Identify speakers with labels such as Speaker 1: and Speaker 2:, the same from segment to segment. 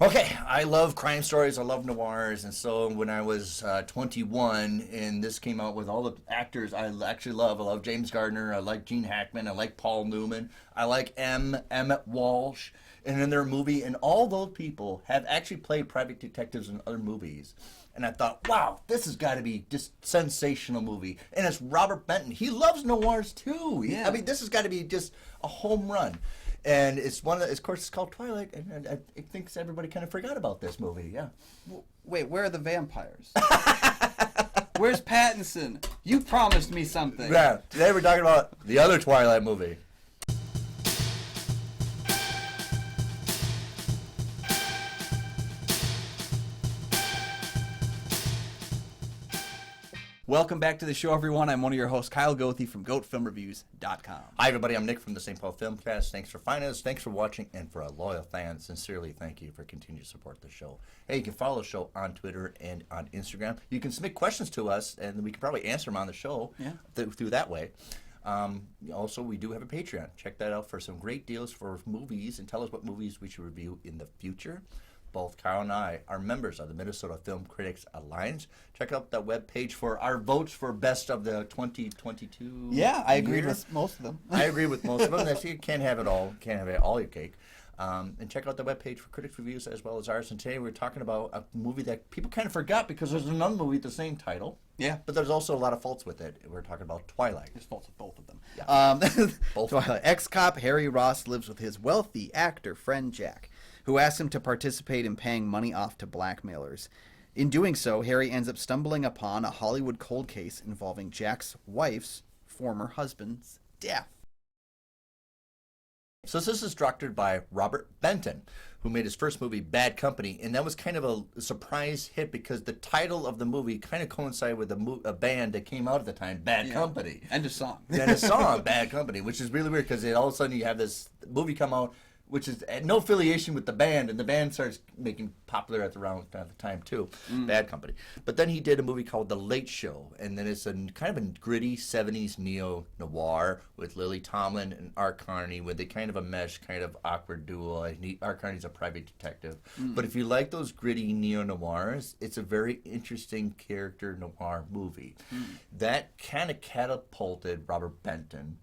Speaker 1: Okay, I love crime stories. I love noirs, and so when I was 21, and this came out with all the actors I actually love. I love James Gardner. I like Gene Hackman. I like Paul Newman. I like Emmett Walsh. And in their movie, and all those people have actually played private detectives in other movies. And I thought, wow, this has got to be just sensational movie. And it's Robert Benton. He loves noirs too.
Speaker 2: Yeah.
Speaker 1: I mean, this has got to be just a home run. And it's one of the, of course, it's called Twilight, and I think everybody kind of forgot about this movie. Yeah.
Speaker 2: Wait, where are the vampires? Where's Pattinson? You promised me something.
Speaker 1: Yeah. Today we're talking about the other Twilight movie.
Speaker 2: Welcome back to the show, everyone. I'm one of your hosts, Kyle Goethe from GoatFilmReviews.com.
Speaker 1: Hi, everybody. I'm Nick from the St. Paul Filmcast. Thanks for finding us. Thanks for watching. And for our loyal fans, sincerely thank you for continuing to support the show. Hey, you can follow the show on Twitter and on Instagram. You can submit questions to us, and we can probably answer them on the show through that way. Also, we do have a Patreon. Check that out for some great deals for movies, and tell us what movies we should review in the future. Both Kyle and I are members of the Minnesota Film Critics Alliance. Check out that webpage for our votes for best of the 2022
Speaker 2: Yeah, I agreed
Speaker 1: year.
Speaker 2: with most of them.
Speaker 1: I agree with most of them. That's, you can't have it all. Can't have it all your cake. And check out the webpage for critics reviews as well as ours. And today we're talking about a movie that people kind of forgot because there's another movie with the same title.
Speaker 2: Yeah.
Speaker 1: But there's also a lot of faults with it. We're talking about Twilight.
Speaker 2: There's faults with both of them.
Speaker 1: Yeah. Both.
Speaker 2: Twilight. Ex-cop Harry Ross lives with his wealthy actor friend Jack, who asks him to participate in paying money off to blackmailers. In doing so, Harry ends up stumbling upon a Hollywood cold case involving Jack's wife's former husband's death.
Speaker 1: So this is directed by Robert Benton, who made his first movie, Bad Company, and that was kind of a surprise hit because the title of the movie kind of coincided with a band that came out at the time, Bad Company.
Speaker 2: And a song.
Speaker 1: And a song, Bad Company, which is really weird because all of a sudden you have this movie come out which is no affiliation with the band, and the band starts making popular at the time too, Bad Company. But then he did a movie called The Late Show, and then it's a kind of a gritty 70s neo-noir with Lily Tomlin and Art Carney, with a kind of a mesh, kind of awkward duo. Art Carney's a private detective. But if you like those gritty neo-noirs, it's a very interesting character noir movie. That kind of catapulted Robert Benton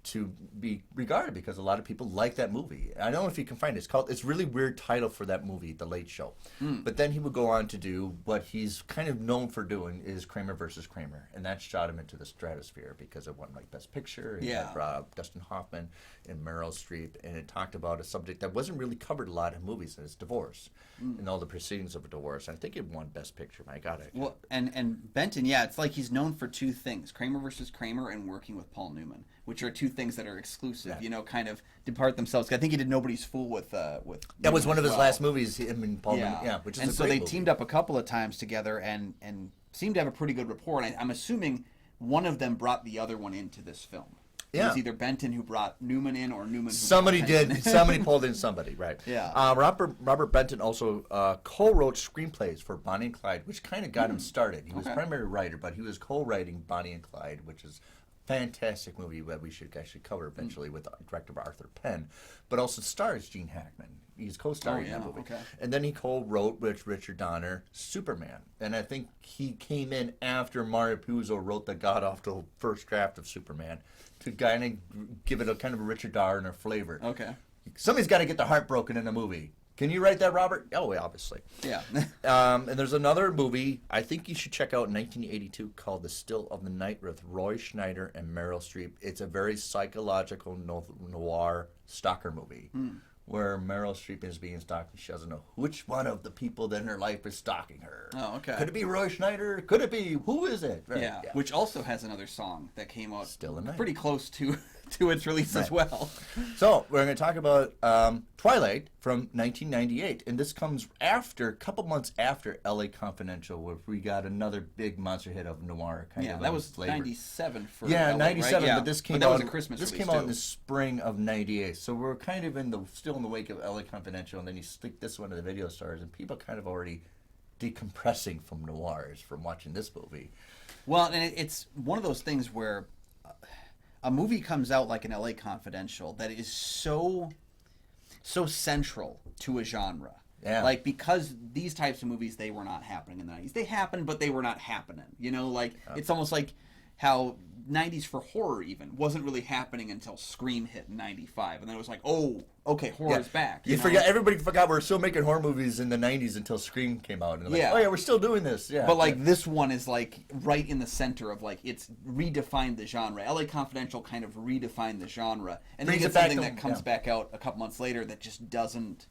Speaker 1: to be regarded because a lot of people like that movie. I don't know if you can find it. It's really weird title for that movie, The Late Show. But then he would go on to do what he's kind of known for doing is Kramer versus Kramer, and that shot him into the stratosphere because it won like Best Picture. And had, Dustin Hoffman and Meryl Streep, and it talked about a subject that wasn't really covered a lot in movies, and it's divorce and all the proceedings of a divorce. I think it won Best Picture. My God,
Speaker 2: well, and Benton, it's like he's known for two things: Kramer versus Kramer and working with Paul Newman, which are two things that are exclusive, kind of depart themselves. I think he did Nobody's Fool with that
Speaker 1: was one of his last movies, him and Paul Newman, which is
Speaker 2: and
Speaker 1: a
Speaker 2: so
Speaker 1: great
Speaker 2: they
Speaker 1: movie.
Speaker 2: teamed up a couple of times together and seemed to have a pretty good rapport. And I'm assuming one of them brought the other one into this film. It was either Benton who brought Newman in or Newman who
Speaker 1: somebody
Speaker 2: brought
Speaker 1: did.
Speaker 2: Benton.
Speaker 1: Somebody pulled in somebody, right?
Speaker 2: Yeah.
Speaker 1: Robert Benton also co-wrote screenplays for Bonnie and Clyde, which kind of got him started. He was primary writer, but he was co-writing Bonnie and Clyde, which is a fantastic movie that we should actually cover eventually with director Arthur Penn, but also stars Gene Hackman. He's co-starring in that movie. And then he co-wrote with Richard Donner Superman. And I think he came in after Mario Puzo wrote the god-awful first draft of Superman to kind of give it a kind of a Richard Donner flavor. Somebody's got to get their heart broken in a movie. Can you write that, Robert? Oh, yeah, obviously.
Speaker 2: Yeah.
Speaker 1: And there's another movie I think you should check out in 1982 called The Still of the Night with Roy Schneider and Meryl Streep. It's a very psychological noir stalker movie where Meryl Streep is being stalked and she doesn't know which one of the people in her life is stalking her. Could it be Roy Schneider? Could it be? Who is it? Right.
Speaker 2: Which also has another song that came out
Speaker 1: Still in Night.
Speaker 2: Pretty close to its release as well.
Speaker 1: So we're going to talk about Twilight from 1998, and this comes a couple months after L.A. Confidential, where we got another big monster hit of noir kind of.
Speaker 2: That was
Speaker 1: flavor.
Speaker 2: 97 for
Speaker 1: LA,
Speaker 2: 97,
Speaker 1: right? But this came
Speaker 2: that
Speaker 1: out.
Speaker 2: was a Christmas
Speaker 1: This
Speaker 2: release
Speaker 1: came out
Speaker 2: too.
Speaker 1: in the spring of '98, so we're kind of still in the wake of L.A. Confidential, and then you stick this one to the video stars, and people kind of already decompressing from noirs from watching this movie.
Speaker 2: Well, and it's one of those things where a movie comes out like an LA Confidential that is so central to a genre
Speaker 1: Yeah.
Speaker 2: Like, because these types of movies, they were not happening in the 90s. They happened, but they were not happening. You know, like, it's almost like how 90s for horror even wasn't really happening until Scream hit in 95. And then it was like, oh, okay, horror's back.
Speaker 1: You forgot, everybody forgot we were still making horror movies in the 90s until Scream came out. And like, oh yeah, we're still doing this. Yeah.
Speaker 2: But like this one is like right in the center of like, it's redefined the genre. LA Confidential kind of redefined the genre. And then you get something that comes back out a couple months later that just doesn't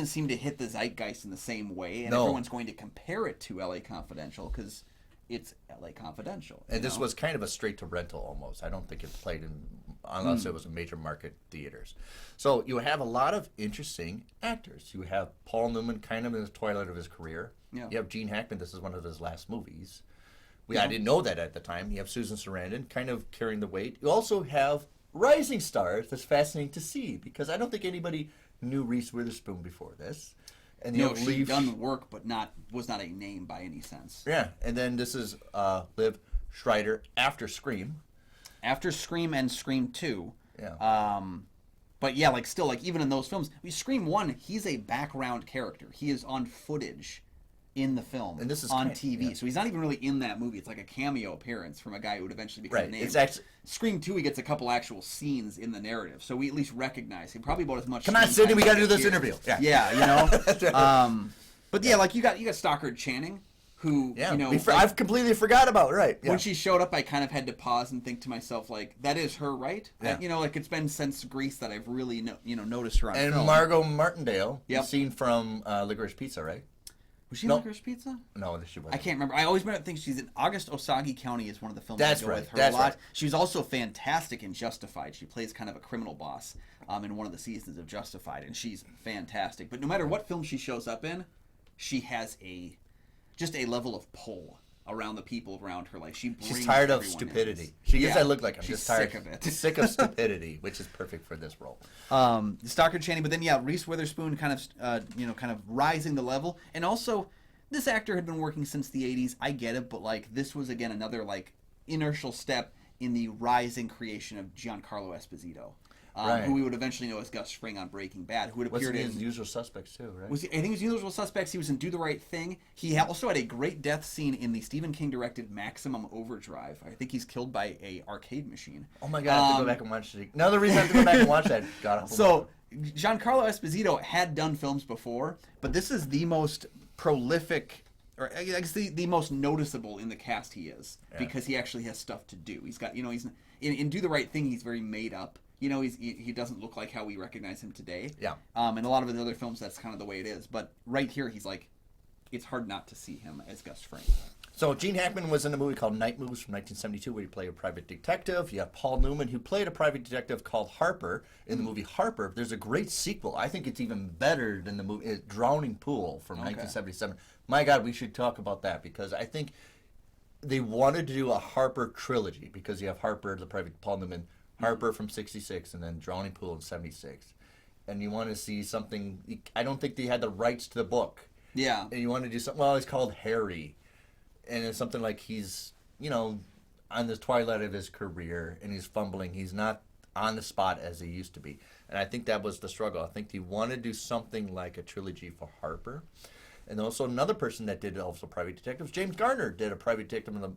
Speaker 2: seem to hit the zeitgeist in the same way. And everyone's going to compare it to LA Confidential because it's LA Confidential.
Speaker 1: And this was kind of a straight to rental almost. I don't think it played in, unless it was a major market theaters. So you have a lot of interesting actors. You have Paul Newman kind of in the twilight of his career.
Speaker 2: Yeah.
Speaker 1: You have Gene Hackman. This is one of his last movies. I didn't know that at the time. You have Susan Sarandon kind of carrying the weight. You also have rising stars that's fascinating to see because I don't think anybody knew Reese Witherspoon before this. And
Speaker 2: she'd done work, but was not a name by any sense.
Speaker 1: Yeah, and then this is Liv Schreiber after Scream.
Speaker 2: After Scream and Scream 2.
Speaker 1: Yeah.
Speaker 2: But yeah, like still, like even in those films, Scream 1, he's a background character. He is on footage in the film,
Speaker 1: and this is
Speaker 2: on TV. So he's not even really in that movie. It's like a cameo appearance from a guy who would eventually become
Speaker 1: right.
Speaker 2: named.
Speaker 1: It's actually
Speaker 2: Scream 2, he gets a couple actual scenes in the narrative, so we at least recognize him. Probably about as much.
Speaker 1: Come on, Sydney, we got to do this interview.
Speaker 2: Yeah, you know. But yeah, like you got Stockard Channing, who
Speaker 1: I've completely forgot about. Right. Yeah.
Speaker 2: When she showed up, I kind of had to pause and think to myself, like, that is her, right?
Speaker 1: Yeah.
Speaker 2: Like it's been since Grease that I've really noticed her on film.
Speaker 1: And Margot Martindale, you've seen from Licorice Pizza, right?
Speaker 2: Was she in Licorice Pizza?
Speaker 1: No, she wasn't.
Speaker 2: I can't remember. I always think she's in August Osage County is one of the films
Speaker 1: That's
Speaker 2: I go
Speaker 1: right.
Speaker 2: with her
Speaker 1: That's
Speaker 2: a lot.
Speaker 1: right.
Speaker 2: She's also fantastic in Justified. She plays kind of a criminal boss in one of the seasons of Justified, and she's fantastic. But no matter what film she shows up in, she has just a level of pull around the people around her. Like she's
Speaker 1: tired of stupidity. She gets that look like I'm just tired
Speaker 2: sick of it.
Speaker 1: sick of stupidity, which is perfect for this role.
Speaker 2: Stockard Channing, but then Reese Witherspoon kind of rising the level, and also this actor had been working since the 80s. I get it, but like this was again another like inertial step in the rising creation of Giancarlo Esposito. Who we would eventually know as Gus Fring on Breaking Bad, who had appeared in
Speaker 1: Usual Suspects too, right?
Speaker 2: I think it was Usual Suspects. He was in Do the Right Thing. He also had a great death scene in the Stephen King directed Maximum Overdrive. I think he's killed by a arcade machine.
Speaker 1: Oh my god, I have to go back and watch it. Another reason I have to go back and watch that. God,
Speaker 2: so Giancarlo Esposito had done films before, but this is the most prolific, or I guess the most noticeable in the cast he is, because he actually has stuff to do. He's got, he's in Do the Right Thing, he's very made up. He doesn't look like how we recognize him today.
Speaker 1: Yeah.
Speaker 2: In a lot of his other films, that's kind of the way it is. But right here, he's like, it's hard not to see him as Gus Fring.
Speaker 1: So Gene Hackman was in a movie called Night Moves from 1972 where he played a private detective. You have Paul Newman who played a private detective called Harper in the movie Harper. There's a great sequel. I think it's even better than the movie Drowning Pool from 1977. My God, we should talk about that because I think they wanted to do a Harper trilogy because you have Harper, the private Paul Newman, Harper from 66, and then Drowning Pool in 76. And you want to see something, I don't think they had the rights to the book.
Speaker 2: Yeah.
Speaker 1: And you want to do something, well, it's called Harry. And it's something like he's, on the twilight of his career, and he's fumbling. He's not on the spot as he used to be. And I think that was the struggle. I think he wanted to do something like a trilogy for Harper. And also another person that did also private detectives, James Garner did a private detective in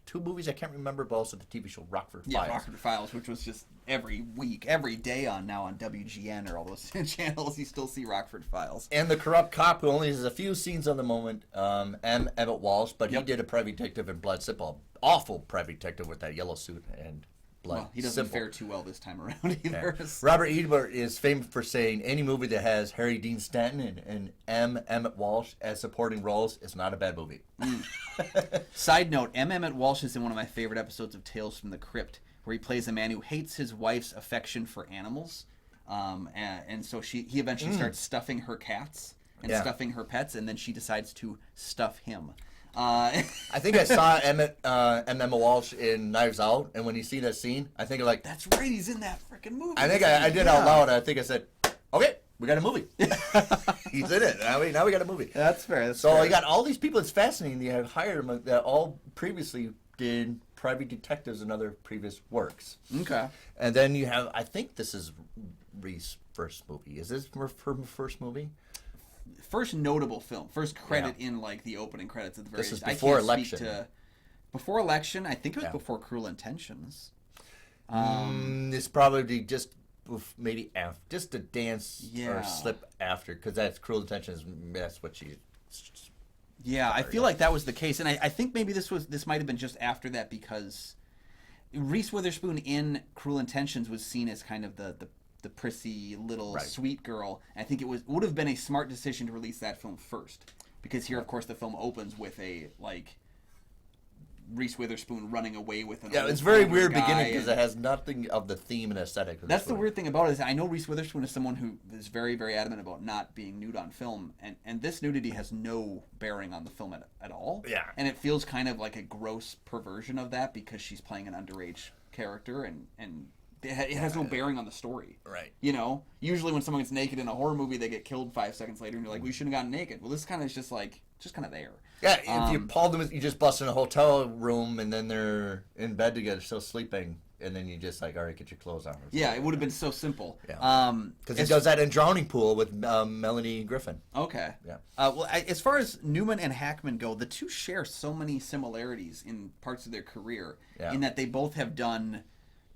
Speaker 1: two movies I can't remember, but also the TV show Rockford Files.
Speaker 2: Yeah, Rockford Files, which was just every week, every day on WGN or all those channels, you still see Rockford Files.
Speaker 1: And the corrupt cop who only has a few scenes on the moment, M. Emmett Walsh, but he did a private detective in Blood Simple. Awful private detective with that yellow suit and blood.
Speaker 2: Well, he doesn't fare too well this time around either.
Speaker 1: Yeah. Robert Ebert is famous for saying any movie that has Harry Dean Stanton and M. Emmett Walsh as supporting roles is not a bad movie.
Speaker 2: Side note, M. Emmett Walsh is in one of my favorite episodes of Tales from the Crypt, where he plays a man who hates his wife's affection for animals. And so he eventually starts stuffing her cats and stuffing her pets, and then she decides to stuff him.
Speaker 1: I think I saw Emma Walsh in Knives Out, and when you see that scene, I think like,
Speaker 2: that's right, he's in that freaking movie.
Speaker 1: I think I did out loud. I think I said, okay, we got a movie. He's in it. Now we got a movie.
Speaker 2: That's fair.
Speaker 1: So you got all these people. It's fascinating. They have hired them that all previously did private detectives in other previous works.
Speaker 2: Okay.
Speaker 1: And then you have, I think this is Reese's first movie. Is this her first movie?
Speaker 2: first notable film, first credit in like the opening credits at the very.
Speaker 1: This is
Speaker 2: I
Speaker 1: before
Speaker 2: can't
Speaker 1: election.
Speaker 2: speak to, before election, I think it was before Cruel Intentions.
Speaker 1: It's probably just maybe just a dance or
Speaker 2: Yeah.
Speaker 1: slip after, because that's Cruel Intentions. That's what she.
Speaker 2: Yeah, I feel like that was the case, and I think maybe this might have been just after that, because Reese Witherspoon in Cruel Intentions was seen as kind of the prissy little sweet girl. And I think it would have been a smart decision to release that film first, because here, of course, the film opens with a like Reese Witherspoon running away with an
Speaker 1: Yeah,
Speaker 2: old
Speaker 1: it's very
Speaker 2: older
Speaker 1: weird
Speaker 2: guy,
Speaker 1: beginning because
Speaker 2: and
Speaker 1: it has nothing of the theme and aesthetic. Of
Speaker 2: that's
Speaker 1: this
Speaker 2: the
Speaker 1: movie.
Speaker 2: weird thing about it. Is I know Reese Witherspoon is someone who is very, very adamant about not being nude on film, and this nudity has no bearing on the film at all.
Speaker 1: Yeah.
Speaker 2: And it feels kind of like a gross perversion of that, because she's playing an underage character, and it has no bearing on the story.
Speaker 1: Right.
Speaker 2: You know, usually when someone gets naked in a horror movie, they get killed 5 seconds later, and you're like, we shouldn't have gotten naked. Well, this kind of is just kind of there.
Speaker 1: Yeah, if you Paul Newman, you just bust in a hotel room and then they're in bed together, still sleeping, and then you just like, all right, get your clothes on.
Speaker 2: Yeah, it would have been so simple.
Speaker 1: Yeah. Because he does that in Drowning Pool with Melanie Griffin.
Speaker 2: Okay.
Speaker 1: Yeah.
Speaker 2: Well, as far as Newman and Hackman go, the two share so many similarities in parts of their career, in that they both have done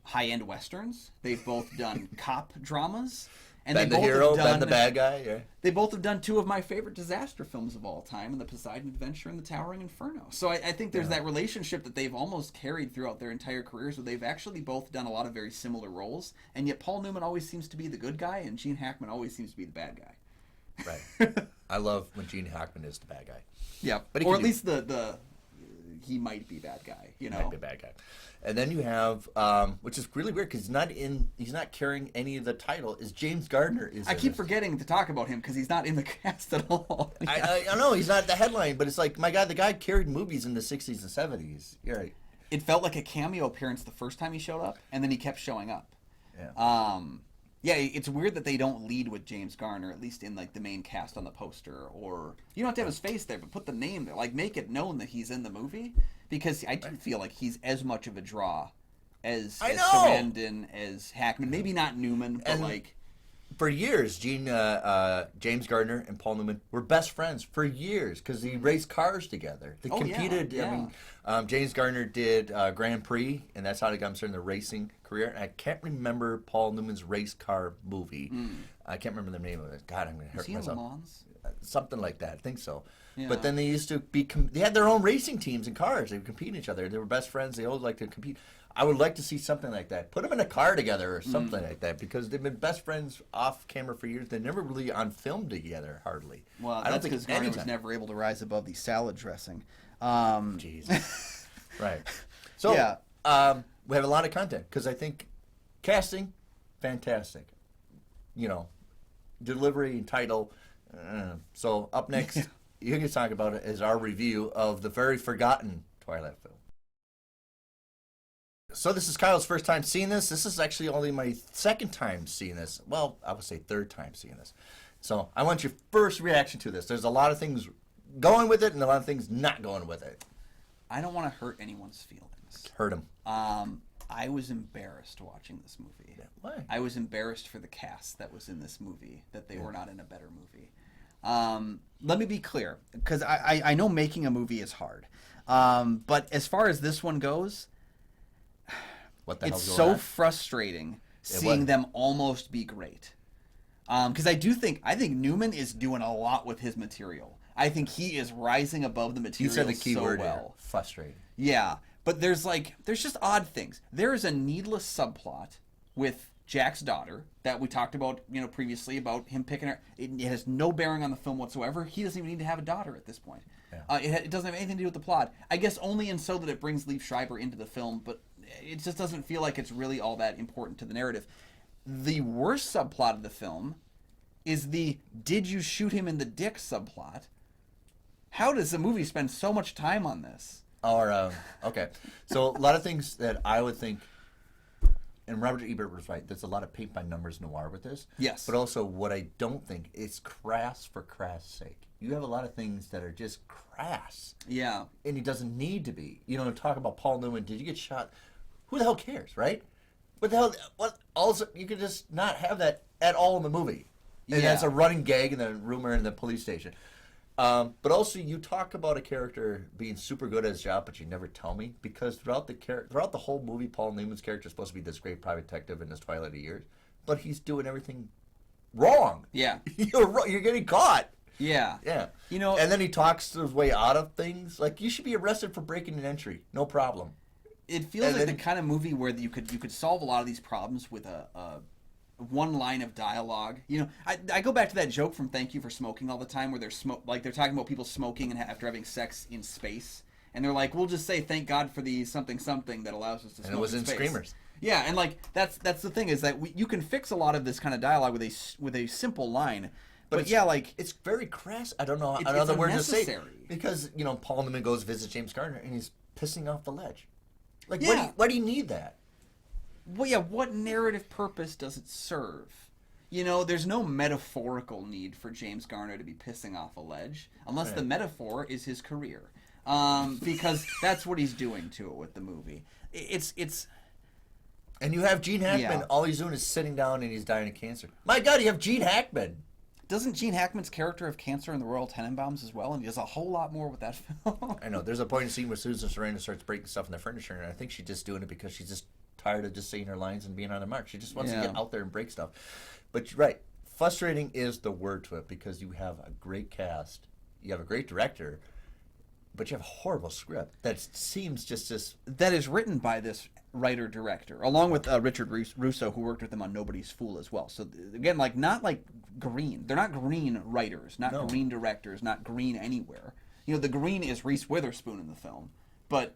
Speaker 2: high-end westerns. They've both done cop dramas. And
Speaker 1: Ben
Speaker 2: they
Speaker 1: the
Speaker 2: both
Speaker 1: hero,
Speaker 2: have done,
Speaker 1: Ben the bad guy. Yeah.
Speaker 2: They both have done two of my favorite disaster films of all time, in The Poseidon Adventure and The Towering Inferno. So I think there's that relationship that they've almost carried throughout their entire careers, where they've actually both done a lot of very similar roles, and yet Paul Newman always seems to be the good guy, and Gene Hackman always seems to be the bad guy.
Speaker 1: Right. I love when Gene Hackman is the bad guy.
Speaker 2: Yeah,
Speaker 1: But
Speaker 2: or at least he might be bad guy, you know.
Speaker 1: Might be a bad guy. And then you have, which is really weird because he's not carrying any of the title. Is James Gardner?
Speaker 2: I keep forgetting to talk about him because he's not in the cast at all.
Speaker 1: I know he's not the headline, but it's like, my God, the guy carried movies in the 60s and 70s. You're right.
Speaker 2: It felt like a cameo appearance the first time he showed up, and then he kept showing up.
Speaker 1: Yeah.
Speaker 2: Yeah, it's weird that they don't lead with James Garner, at least in like the main cast on the poster, or you don't have to have his face there, but put the name there, like make it known that he's in the movie, because I do feel like he's as much of a draw as Sarandon, as Hackman, maybe not Newman, but like
Speaker 1: for years, James Gardner and Paul Newman were best friends for years because they raced cars together. They competed.
Speaker 2: Yeah.
Speaker 1: I mean, James Gardner did Grand Prix, and that's how they got him started in the racing career. And I can't remember Paul Newman's race car movie. I can't remember the name of it. God, I'm going to hurt myself.
Speaker 2: Le Mans?
Speaker 1: Something like that. I think so.
Speaker 2: Yeah.
Speaker 1: But then they used to be. They had their own racing teams and cars. They would compete each other. They were best friends. They always liked to compete. I would like to see something like that. Put them in a car together or something like that, because they've been best friends off camera for years. They're never really on film together, hardly.
Speaker 2: Well,
Speaker 1: I don't
Speaker 2: that's
Speaker 1: think
Speaker 2: because Garner was never able to rise above the salad dressing.
Speaker 1: Jeez. Right. So we have a lot of content because I think casting, fantastic. You know, delivery and title. So up next, you can talk about it as our review of the very forgotten Twilight film. So this is Kyle's first time seeing this. This is actually only my second time seeing this. Well, I would say third time seeing this. So I want your first reaction to this. There's a lot of things going with it and a lot of things not going with it.
Speaker 2: I don't want to hurt anyone's feelings.
Speaker 1: Hurt them.
Speaker 2: I was embarrassed watching this movie.
Speaker 1: Yeah. Why?
Speaker 2: I was embarrassed for the cast that was in this movie, that they were not in a better movie. Let me be clear, because I know making a movie is hard. But as far as this one goes,
Speaker 1: What the
Speaker 2: it's
Speaker 1: hell's
Speaker 2: so
Speaker 1: going on?
Speaker 2: frustrating seeing them almost be great. Because I think Newman is doing a lot with his material. I think he is rising above the material
Speaker 1: You said the key
Speaker 2: so
Speaker 1: word
Speaker 2: well.
Speaker 1: here. Frustrating.
Speaker 2: Yeah, but there's just odd things. There is a needless subplot with Jack's daughter that we talked about, previously, about him picking her. It has no bearing on the film whatsoever. He doesn't even need to have a daughter at this point. Yeah. It doesn't have anything to do with the plot. I guess only in so that it brings Liev Schreiber into the film, but it just doesn't feel like it's really all that important to the narrative. The worst subplot of the film is the "did you shoot him in the dick" subplot. How does the movie spend so much time on this?
Speaker 1: Okay. So a lot of things that I would think, and Robert Ebert was right, there's a lot of paint by numbers noir with this.
Speaker 2: Yes.
Speaker 1: But also what I don't think is crass for crass sake. You have a lot of things that are just crass.
Speaker 2: Yeah.
Speaker 1: And it doesn't need to be. Talk about Paul Newman, did you get shot? Who the hell cares, right? What the hell? Also, you could just not have that at all in the movie. And that's a running gag in the rumor in the police station. But also, you talk about a character being super good at his job, but you never tell me, because throughout the whole movie, Paul Newman's character is supposed to be this great private detective in his twilight years, but he's doing everything wrong.
Speaker 2: Yeah.
Speaker 1: You're getting caught.
Speaker 2: Yeah.
Speaker 1: Yeah.
Speaker 2: You know,
Speaker 1: and then he talks his way out of things. Like, you should be arrested for breaking an entry. No problem.
Speaker 2: It feels like the kind of movie where you could solve a lot of these problems with a one line of dialogue. You know, I go back to that joke from Thank You for Smoking all the time, where they're talking about people smoking and after having sex in space, and they're like, we'll just say thank God for the something that allows us to smoke. And it was in space. Screamers. Yeah, and like that's the thing, is that you can fix a lot of this kind of dialogue with a simple line. But yeah, like,
Speaker 1: it's very crass. I don't know another word to say, because Paul Newman goes visit James Garner and he's pissing off the ledge. Like, why do you need that?
Speaker 2: Well, yeah, what narrative purpose does it serve? There's no metaphorical need for James Garner to be pissing off a ledge, unless the metaphor is his career, because that's what he's doing to it with the movie. It's.
Speaker 1: And you have Gene Hackman. All he's doing is sitting down and he's dying of cancer. My God, you have Gene Hackman.
Speaker 2: Doesn't Gene Hackman's character have cancer in the Royal Tenenbaums as well? And he does a whole lot more with that film.
Speaker 1: I know. There's a point in the scene where Susan Sarandon starts breaking stuff in the furniture, and I think she's just doing it because she's just tired of just saying her lines and being on the mark. She just wants to get out there and break stuff. But you're right. Frustrating is the word to it, because you have a great cast, you have a great director, but you have a horrible script that seems just as...
Speaker 2: That is written by this writer-director, along with Richard Russo, who worked with him on Nobody's Fool as well. So, again, not green. They're not green writers, not green directors, not green anywhere. The green is Reese Witherspoon in the film, but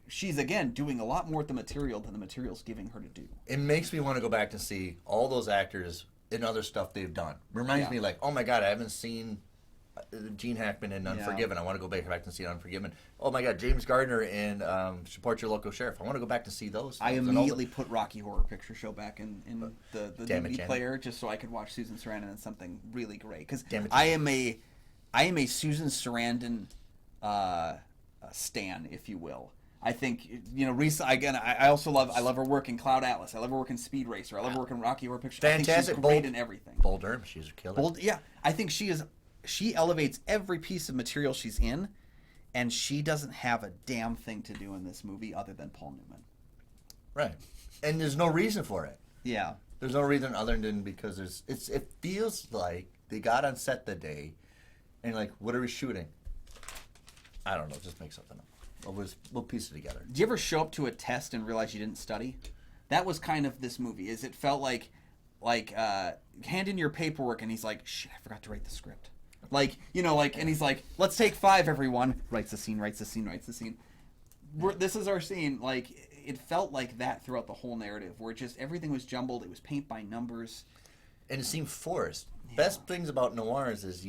Speaker 2: she's, again, doing a lot more with the material than the material's giving her to do.
Speaker 1: It makes me want to go back and see all those actors in other stuff they've done. Reminds me, like, oh my God, I haven't seen Gene Hackman in Unforgiven. I want to go back and see Unforgiven. Oh my God, James Gardner in Support Your Local Sheriff. I want to go back to see those.
Speaker 2: I immediately put Rocky Horror Picture Show back in the DVD player, just so I could watch Susan Sarandon in something really great. Because I am a Susan Sarandon stan, if you will. I think I also love her work in Cloud Atlas. I love her work in Speed Racer. I love her work in Rocky Horror Picture Show.
Speaker 1: Fantastic.
Speaker 2: I think she's great in everything.
Speaker 1: Bull Durham, she's a killer.
Speaker 2: I think she elevates every piece of material she's in, and she doesn't have a damn thing to do in this movie other than Paul Newman.
Speaker 1: Right. And there's no reason for it.
Speaker 2: Yeah.
Speaker 1: There's no reason other than because it feels like they got on set the day and like, what are we shooting? I don't know, just make something up. We'll piece it together.
Speaker 2: Do you ever show up to a test and realize you didn't study? That was kind of this movie. It felt like hand in your paperwork, and he's like, shit, I forgot to write the script. And he's like, let's take 5, everyone. Writes the scene. This is our scene. Like, it felt like that throughout the whole narrative, where just everything was jumbled. It was paint by numbers.
Speaker 1: And it seemed forced. Yeah. Best things about noirs is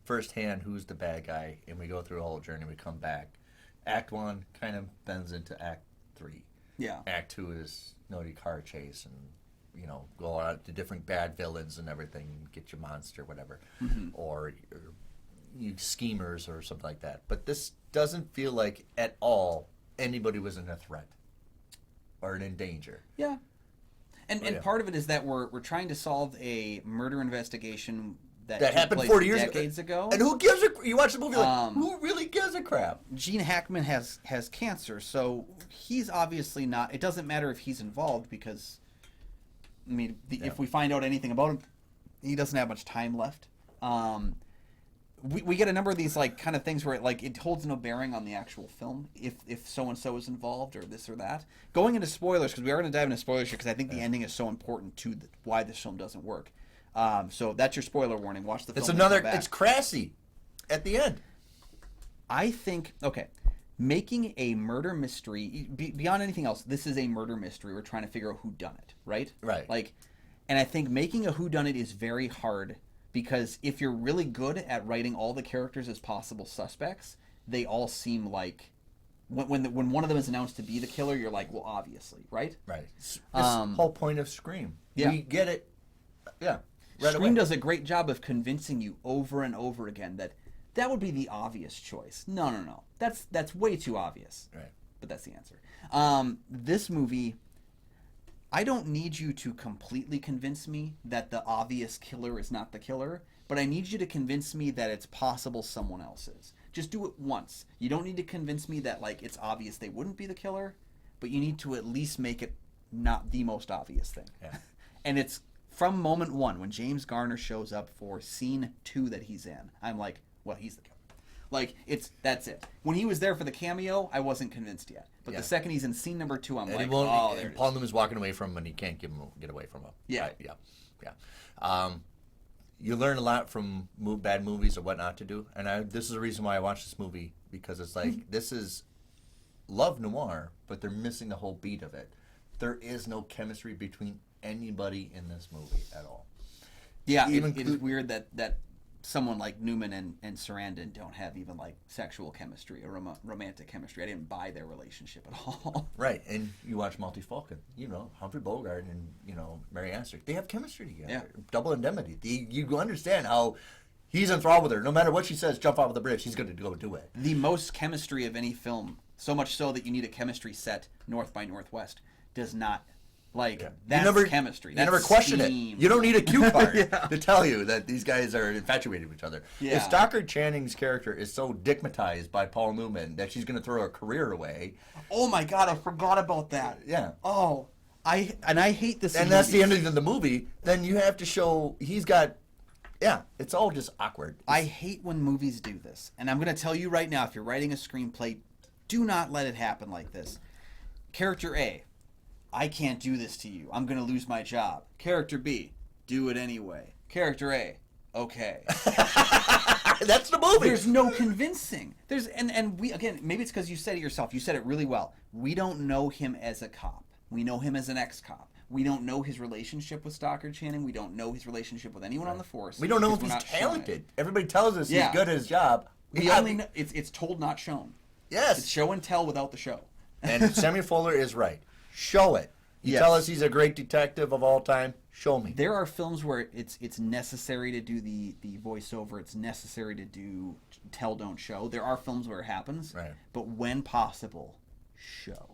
Speaker 1: firsthand who's the bad guy, and we go through a whole journey. We come back. Act 1 kind of bends into Act 3.
Speaker 2: Yeah.
Speaker 1: Act 2 is the car chase and go out to different bad villains and everything, get your monster, whatever, or you schemers or something like that. But this doesn't feel like at all anybody was in a threat or in danger.
Speaker 2: Yeah. And part of it is that we're trying to solve a murder investigation that
Speaker 1: happened 40 years
Speaker 2: decades ago.
Speaker 1: And who gives a... You watch the movie like, who really gives a crap?
Speaker 2: Gene Hackman has cancer, so he's obviously not... It doesn't matter if he's involved, because... if we find out anything about him, he doesn't have much time left. We get a number of these kind of things where it holds no bearing on the actual film if so and so is involved or this or that. Going into spoilers, because we are going to dive into spoilers here, because I think the ending is so important to why this film doesn't work. So that's your spoiler warning. Watch the film.
Speaker 1: It's crassy at the end.
Speaker 2: I think making a murder mystery, beyond anything else, this is a murder mystery. We're trying to figure out who done it, right?
Speaker 1: Right.
Speaker 2: And I think making a whodunit is very hard, because if you're really good at writing all the characters as possible suspects, they all seem like when one of them is announced to be the killer, you're like, well, obviously, right?
Speaker 1: Right. This whole point of Scream.
Speaker 2: Yeah.
Speaker 1: We get it. Yeah.
Speaker 2: Right Scream does a great job of convincing you over and over again that would be the obvious choice. No. That's way too obvious.
Speaker 1: Right.
Speaker 2: But that's the answer. This movie, I don't need you to completely convince me that the obvious killer is not the killer, but I need you to convince me that it's possible someone else is. Just do it once. You don't need to convince me that like it's obvious they wouldn't be the killer, but you need to at least make it not the most obvious thing.
Speaker 1: Yeah.
Speaker 2: And it's from moment one when James Garner shows up for scene 2 that he's in. I'm like, well, he's the killer. Like that's it. When he was there for the cameo, I wasn't convinced yet. But the second he's in scene number 2, I'm
Speaker 1: And
Speaker 2: like,
Speaker 1: oh,
Speaker 2: there it is.
Speaker 1: Paul Newman's walking away from him, and he can't get away from him.
Speaker 2: Yeah.
Speaker 1: Right? Yeah. You learn a lot from bad movies of what not to do, and this is the reason why I watched this movie, because it's like this is love noir, but they're missing the whole beat of it. There is no chemistry between anybody in this movie at all.
Speaker 2: Yeah, it is weird that someone like Newman and Sarandon don't have even like sexual chemistry or romantic chemistry. I didn't buy their relationship at all.
Speaker 1: Right, and you watch Maltese Falcon, Humphrey Bogart and Mary Astor, they have chemistry together. Yeah. Double Indemnity. You understand how he's enthralled with her. No matter what she says, jump off of the bridge, he's going to go do it.
Speaker 2: The most chemistry of any film, so much so that you need a chemistry set, North by Northwest, does not. That's chemistry. That's
Speaker 1: you never question
Speaker 2: steam.
Speaker 1: it. You don't need a cue card to tell you that these guys are infatuated with each other.
Speaker 2: Yeah.
Speaker 1: If Stockard Channing's character is so digmatized by Paul Newman that she's going to throw her career away.
Speaker 2: Oh my God, I forgot about that.
Speaker 1: Yeah.
Speaker 2: Oh, I hate this.
Speaker 1: And that's the end of the movie. Then you have to show he's got. Yeah, it's all just awkward.
Speaker 2: I hate when movies do this, and I'm going to tell you right now: if you're writing a screenplay, do not let it happen like this. Character A. I can't do this to you. I'm going to lose my job. Character B, do it anyway. Character A, okay.
Speaker 1: That's the movie.
Speaker 2: There's no convincing. And we, again, maybe it's because you said it yourself. You said it really well. We don't know him as a cop. We know him as an ex-cop. We don't know his relationship with Stockard Channing. We don't know his relationship with anyone on the force.
Speaker 1: We don't know if he's talented. Everybody tells us he's good at his job.
Speaker 2: We only know, it's told, not shown.
Speaker 1: Yes.
Speaker 2: It's show and tell without the show.
Speaker 1: And Samuel Fuller is right. Show it. You tell us he's a great detective of all time. Show me.
Speaker 2: There are films where it's necessary to do the voiceover. It's necessary to do tell, don't show. There are films where it happens.
Speaker 1: Right.
Speaker 2: But when possible, show.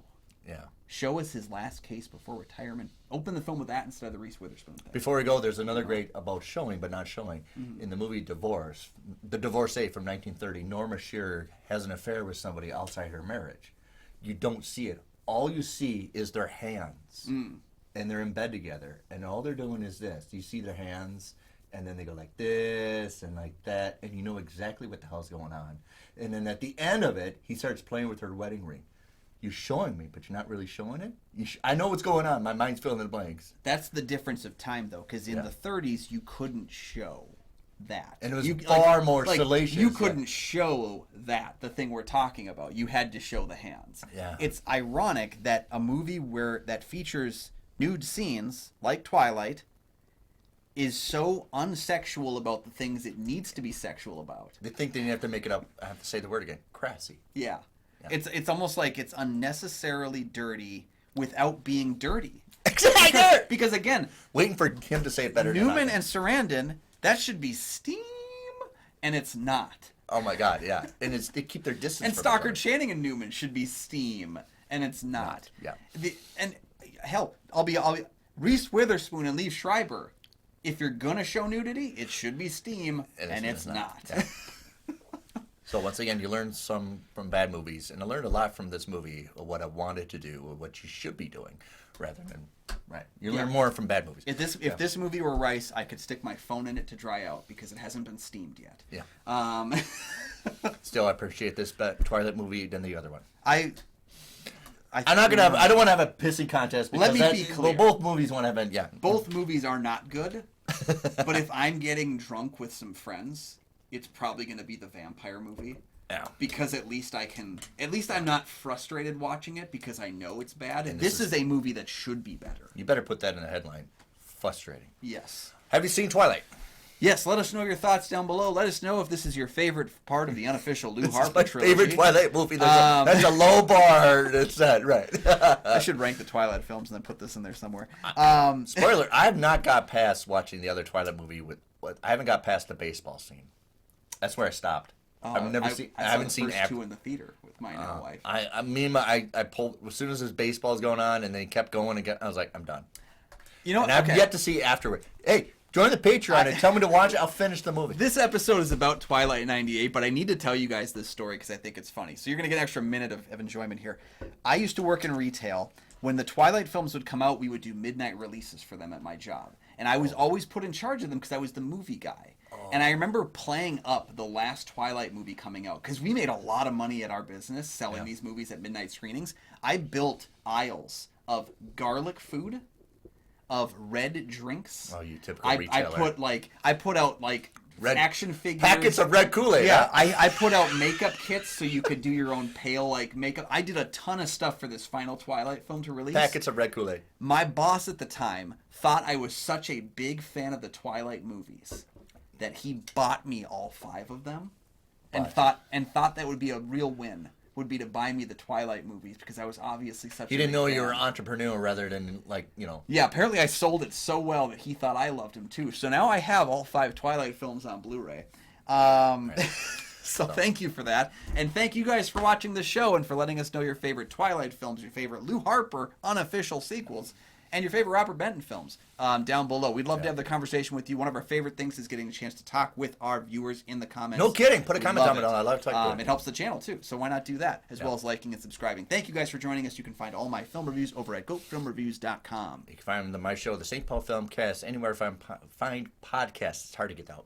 Speaker 1: Yeah.
Speaker 2: Show us his last case before retirement. Open the film with that instead of the Reese Witherspoon thing.
Speaker 1: Before we go, there's another great about showing but not showing. Mm-hmm. In the movie Divorce, The Divorcee from 1930, Norma Shearer has an affair with somebody outside her marriage. You don't see it. All you see is their hands, and they're in bed together, and all they're doing is this. You see their hands, and then they go like this and like that, and you know exactly what the hell's going on. And then at the end of it, he starts playing with her wedding ring. You're showing me, but you're not really showing it. I know what's going on. My mind's filling in the blanks.
Speaker 2: That's the difference of time, though, because in the 30s, you couldn't show that.
Speaker 1: And it was far more salacious.
Speaker 2: You couldn't show that, the thing we're talking about. You had to show the hands.
Speaker 1: Yeah.
Speaker 2: It's ironic that a movie that features nude scenes, like Twilight, is so unsexual about the things it needs to be sexual about.
Speaker 1: They think they have to make it up. I have to say the word again. Crassy.
Speaker 2: Yeah. It's almost like it's unnecessarily dirty without being dirty.
Speaker 1: Exactly.
Speaker 2: Because again,
Speaker 1: waiting for him to say it better.
Speaker 2: Newman and Sarandon, that should be steam, and it's not.
Speaker 1: Oh my God, yeah, and they keep their distance.
Speaker 2: And Stockard Channing and Newman should be steam, and it's not.
Speaker 1: Yeah.
Speaker 2: And hell, I'll be Reese Witherspoon and Liev Schreiber. If you're gonna show nudity, it should be steam, and it's not.
Speaker 1: Yeah. So once again, you learn some from bad movies, and I learned a lot from this movie of what I wanted to do, or what you should be doing, rather than You learn more from bad movies.
Speaker 2: If this movie were rice, I could stick my phone in it to dry out because it hasn't been steamed yet.
Speaker 1: Yeah. Still, I appreciate this Twilight movie than the other one.
Speaker 2: I'm
Speaker 1: not gonna have. I don't want to have a pissing contest. Because
Speaker 2: let me be clear.
Speaker 1: Both movies want to have. Yeah.
Speaker 2: Both movies are not good. But if I'm getting drunk with some friends, it's probably going to be the vampire movie.
Speaker 1: Yeah.
Speaker 2: Because at least I'm not frustrated watching it because I know it's bad. And this is a movie that should be better.
Speaker 1: You better put that in the headline. Frustrating.
Speaker 2: Yes.
Speaker 1: Have you seen Twilight?
Speaker 2: Yes, let us know your thoughts down below. Let us know if this is your favorite part of the unofficial Lou Harper
Speaker 1: my
Speaker 2: trilogy.
Speaker 1: Favorite Twilight movie. That's a low bar. That's that, right.
Speaker 2: I should rank the Twilight films and then put this in there somewhere.
Speaker 1: Spoiler, I have not got past watching the other Twilight movie I haven't got past the baseball scene. That's where I stopped. I've never seen. I haven't seen
Speaker 2: the first
Speaker 1: after.
Speaker 2: two in the theater with my now wife.
Speaker 1: I pulled as soon as this baseball's going on, and they kept going again. I was like, I'm done.
Speaker 2: You know,
Speaker 1: and I've yet to see afterward. Hey, join the Patreon and tell me to watch it. I'll finish the movie.
Speaker 2: This episode is about Twilight '98, but I need to tell you guys this story because I think it's funny. So you're going to get an extra minute of enjoyment here. I used to work in retail. When the Twilight films would come out, we would do midnight releases for them at my job. And I was always put in charge of them because I was the movie guy. And I remember playing up the last Twilight movie coming out because we made a lot of money at our business selling these movies at midnight screenings. I built aisles of garlic food, of red drinks.
Speaker 1: Oh, you typical retailer.
Speaker 2: I put out
Speaker 1: red
Speaker 2: action figures.
Speaker 1: Packets of red Kool-Aid.
Speaker 2: Yeah,
Speaker 1: huh?
Speaker 2: I put out makeup kits so you could do your own pale makeup. I did a ton of stuff for this final Twilight film to release.
Speaker 1: Packets of red Kool-Aid.
Speaker 2: My boss at the time thought I was such a big fan of the Twilight movies that he bought me all 5 of them, and thought that would be a real win. Would be to buy me the Twilight movies because I was obviously such.
Speaker 1: He
Speaker 2: a
Speaker 1: didn't
Speaker 2: big
Speaker 1: know
Speaker 2: fan.
Speaker 1: you were an entrepreneur rather than
Speaker 2: Yeah, apparently I sold it so well that he thought I loved him too. So now I have all 5 Twilight films on Blu-ray. So thank you for that, and thank you guys for watching the show and for letting us know your favorite Twilight films, your favorite Lou Harper unofficial sequels, and your favorite Robert Benton films down below. We'd love to have the conversation with you. One of our favorite things is getting a chance to talk with our viewers in the comments.
Speaker 1: No kidding. Put a
Speaker 2: We
Speaker 1: comment
Speaker 2: love
Speaker 1: down below. I love talking to
Speaker 2: it.
Speaker 1: you.
Speaker 2: It helps the channel too, so why not do that, as well as liking and subscribing. Thank you guys for joining us. You can find all my film reviews over at goatfilmreviews.com.
Speaker 1: You can find my show, the St. Paul Filmcast, anywhere find podcasts. It's hard to get out.